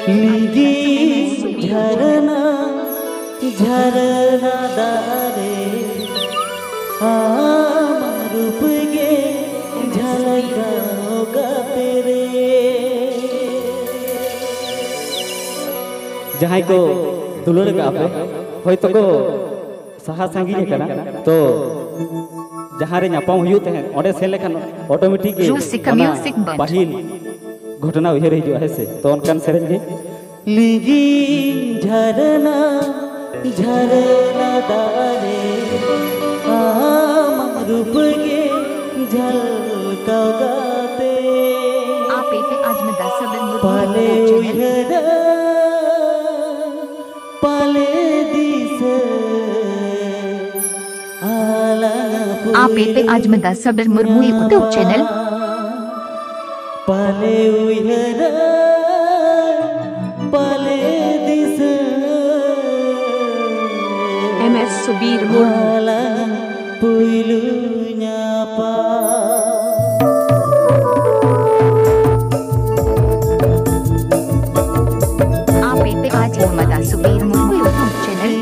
लिगी झरना झरना दारे रूप गे झलकाओगा तेरे। जहाँ को दुलड़ का पे तो को सहा संगी करना तो जहाँ रे नापाम हुई थे ओडे से लेखन ऑटोमेटिक बाहिल घटना उहर हिजु है से तो उनकान सेरेंज गे लिगी झरना झरना दारे रूप गे झलकाओगा तेरे। आप आज में 10 पाले उहर पाले दिस आप आज में 10 मुर्मू यूट्यूब चैनल पाले उहर पाले दिस MS सुबीर मुर्मू पुइलु न्यापा। आप आज मोहम्मद सुबीर मुर्मू यूट्यूब चैनल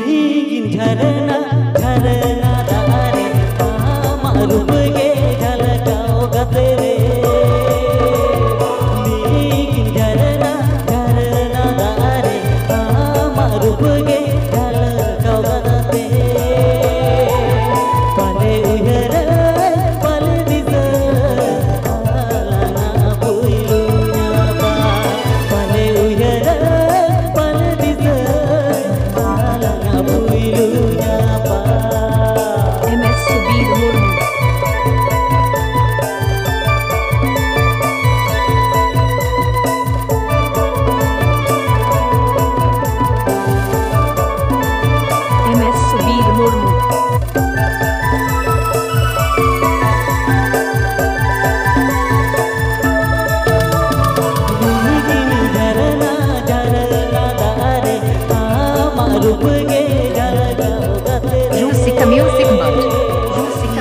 झरना झरना दारे रूप गे झलकाओगा तेरे। झरना झरना दारे रूप गे झलकाओगा तेरे। पाले उहर पाले दिस आलाना पुइलु न्यापा। पाले उहर पाले दिस आलाना पुइलु न्यापा। MS सुबीर मुर्मू MS सुबीर मुर्मू झरना झरना दारे रूप गे झलकाओगा तेरे। Music Music Music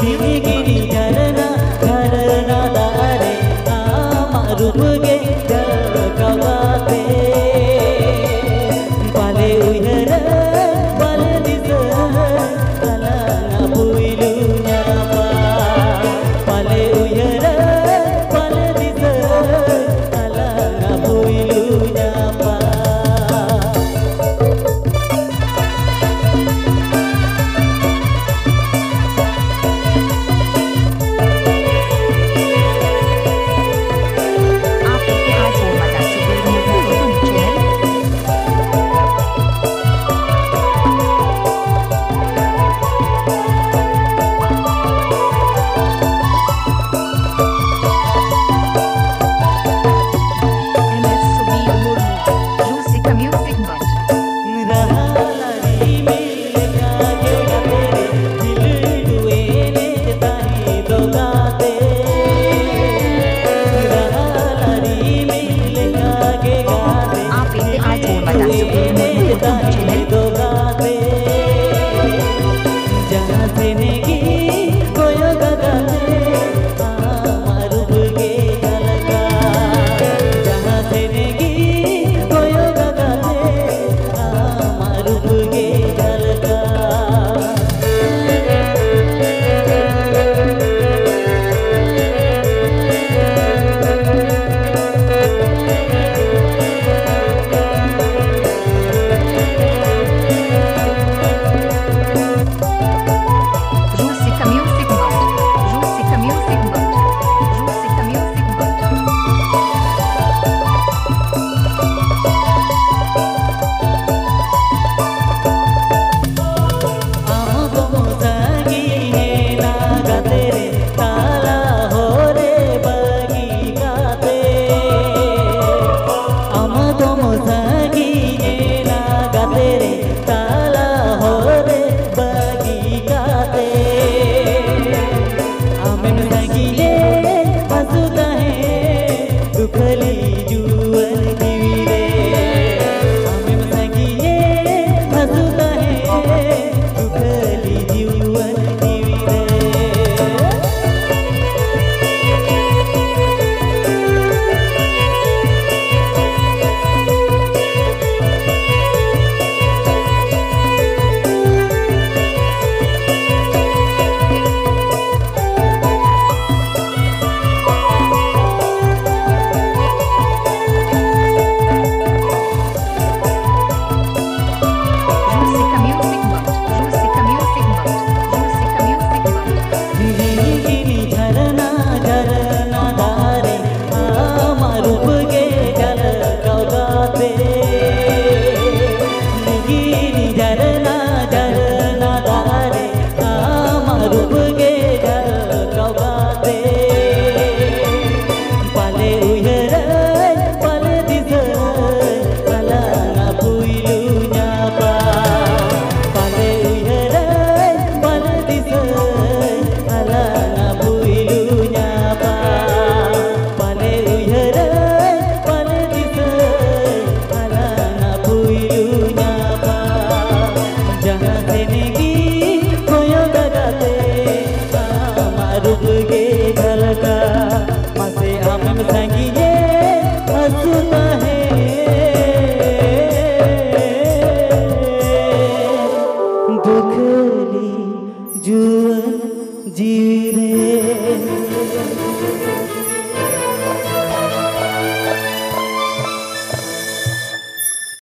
झरना झरना दारे रूप गे झलकाओगा तेरे। पाले उहर पाले दिस आलाना पुइलु न्यापा। पाले उहर पाले दिस आलाना पुइलु न्यापा। आप आज Mohammad Subir Murmu YouTube channel MS Subir Murmu Music Music रहलारी मिल जागे तेरे दिल डुए ने ताही दोगाते। रहलारी मिल जागे गाते आप आज मोहम्मद सुबीर मुर्मू यूट्यूब चैनल दोगाते। जहाँ से नेगी कोयो गगाते रूप गे झलका। जहाँ से नेगी कोयो गगाते रूप गे झलका। रे